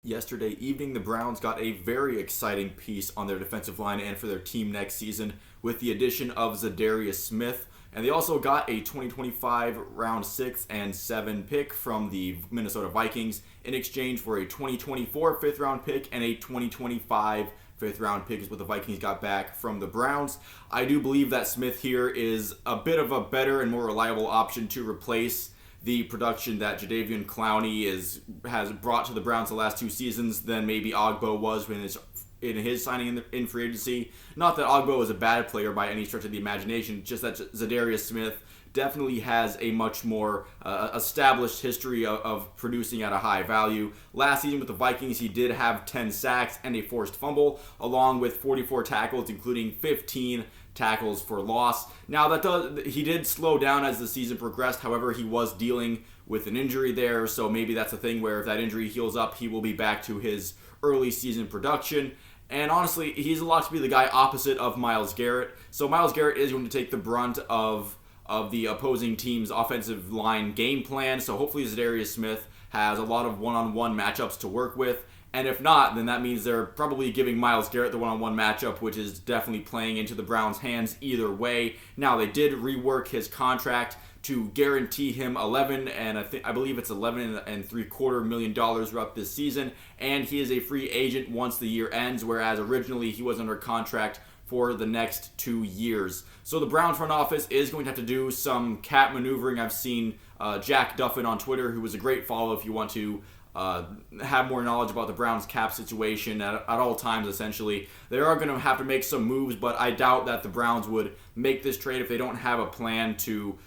Yesterday evening, the Browns got a very exciting piece on their defensive line and for their team next season with the addition of Za'Darius Smith. And they also got a 2025 round 6 and 7 pick from the Minnesota Vikings in exchange for a 2024 5th round pick and a 2025 5th round pick is what the Vikings got back from the Browns. I do believe that Smith here is a bit of a better and more reliable option to replace the production that Jadeveon Clowney has brought to the Browns the last two seasons than maybe Ogbo was in his signing in free agency. Not that Ogbo is a bad player by any stretch of the imagination, just that Za'Darius Smith definitely has a much more established history of producing at a high value. Last season with the Vikings, he did have 10 sacks and a forced fumble, along with 44 tackles, including 15 tackles for loss. Now he did slow down as the season progressed. However, he was dealing with an injury there, so maybe that's a thing where if that injury heals up, he will be back to his early season production. And honestly, he's a lot to be the guy opposite of Myles Garrett. So Myles Garrett is going to take the brunt of the opposing team's offensive line game plan. So hopefully Za'Darius Smith has a lot of one-on-one matchups to work with. And if not, then that means they're probably giving Myles Garrett the one-on-one matchup, which is definitely playing into the Browns' hands either way. Now, they did rework his contract to guarantee him 11, and I believe it's $11.75 million throughout this season. And he is a free agent once the year ends, whereas originally he was under contract for the next 2 years. So the Browns front office is going to have to do some cap maneuvering. I've seen Jack Duffin on Twitter, who was a great follow if you want to have more knowledge about the Browns cap situation at all times. Essentially, they are going to have to make some moves, but I doubt that the Browns would make this trade if they don't have a plan to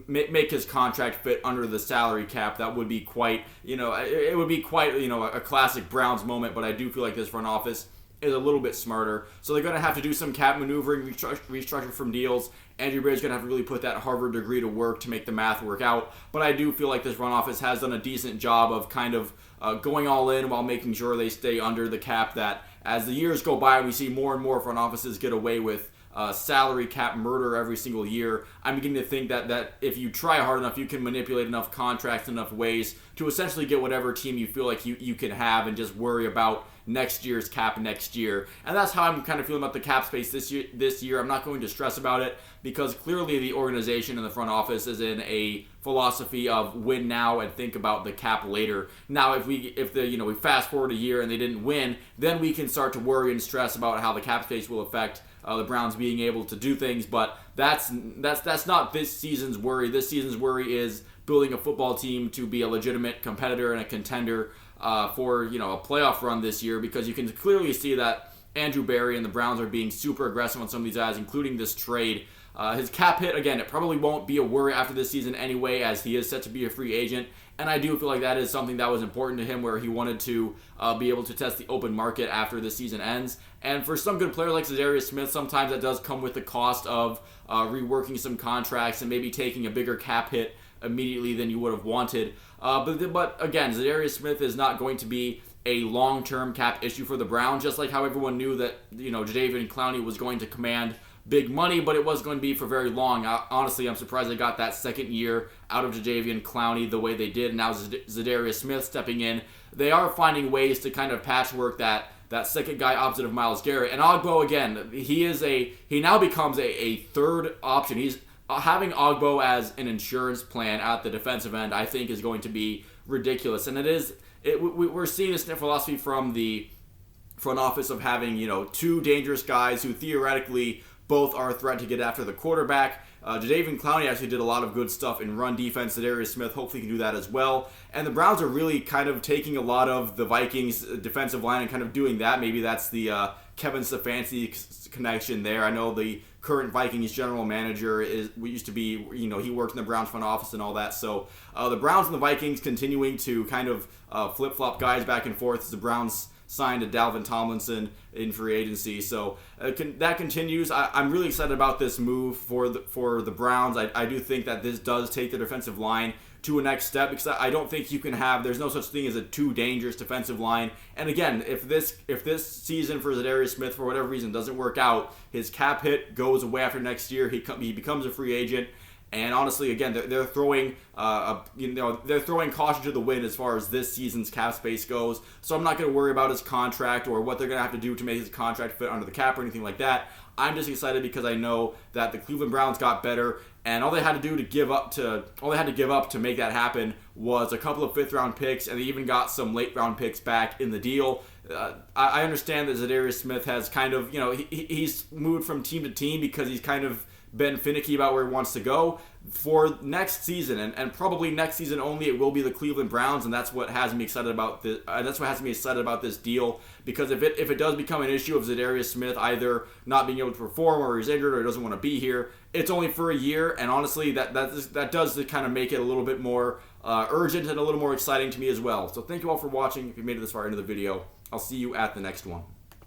make his contract fit under the salary cap. That would be quite, it would be quite, a classic Browns moment. But I do feel like this front office is a little bit smarter. So they're going to have to do some cap maneuvering, restructure from deals. Andrew Berry's going to have to really put that Harvard degree to work to make the math work out. But I do feel like this front office has done a decent job of kind of going all in while making sure they stay under the cap, that as the years go by, we see more and more front offices get away with salary cap murder every single year. I'm beginning to think that if you try hard enough, you can manipulate enough contracts enough ways to essentially get whatever team you feel like you can have and just worry about next year's cap next year. And that's how I'm kind of feeling about the cap space this year. I'm not going to stress about it because clearly the organization and the front office is in a philosophy of win now and think about the cap later. Now, if we fast forward a year and they didn't win, then we can start to worry and stress about how the cap space will affect the Browns being able to do things. But that's not this season's worry. This season's worry is building a football team to be a legitimate competitor and a contender for a playoff run this year, because you can clearly see that Andrew Berry and the Browns are being super aggressive on some of these guys, including this trade. His cap hit, again, it probably won't be a worry after this season anyway, as he is set to be a free agent. And I do feel like that is something that was important to him, where he wanted to be able to test the open market after the season ends. And for some good players like Za'Darius Smith, sometimes that does come with the cost of reworking some contracts and maybe taking a bigger cap hit immediately than you would have wanted. But again, Za'Darius Smith is not going to be a long-term cap issue for the Browns, just like how everyone knew that Jadeveon Clowney was going to command big money, but it wasn't going to be for very long. Honestly, I'm surprised they got that second year out of Jadeveon Clowney the way they did. Now Za'Darius Smith stepping in. They are finding ways to kind of patchwork that second guy opposite of Myles Garrett. And Ogbo, again, he now becomes a third option. He's having Ogbo as an insurance plan at the defensive end, I think, is going to be ridiculous. And we're seeing this philosophy from the front office of having two dangerous guys who theoretically both are a threat to get after the quarterback. Jadeveon Clowney actually did a lot of good stuff in run defense. Za'Darius Smith hopefully can do that as well. And the Browns are really kind of taking a lot of the Vikings defensive line and kind of doing that. Maybe that's the Kevin Stefanski connection there. I know the current Vikings general manager used to be, he worked in the Browns front office and all that. So the Browns and the Vikings continuing to kind of flip-flop guys back and forth as the Browns signed to Dalvin Tomlinson in free agency. So that continues. I'm really excited about this move for the Browns. I do think that this does take the defensive line to a next step, because I don't think you can there's no such thing as a too dangerous defensive line. And again, if this season for Za'Darius Smith for whatever reason doesn't work out, his cap hit goes away after next year. He becomes a free agent. And honestly, again, they're throwing, they're throwing caution to the wind as far as this season's cap space goes. So I'm not going to worry about his contract or what they're going to have to do to make his contract fit under the cap or anything like that. I'm just excited because I know that the Cleveland Browns got better, and all they had to give up to make that happen was a couple of fifth-round picks, and they even got some late-round picks back in the deal. I understand that Za'Darius Smith has kind of, he's moved from team to team because he's kind of been finicky about where he wants to go. For next season, and probably next season only, it will be the Cleveland Browns, and that's what has me excited about this. That's what has me excited about this deal, because if it does become an issue of Za'Darius Smith either not being able to perform, or he's injured, or doesn't want to be here, it's only for a year, and honestly, that does kind of make it a little bit more urgent and a little more exciting to me as well. So thank you all for watching. If you made it this far into the video, I'll see you at the next one.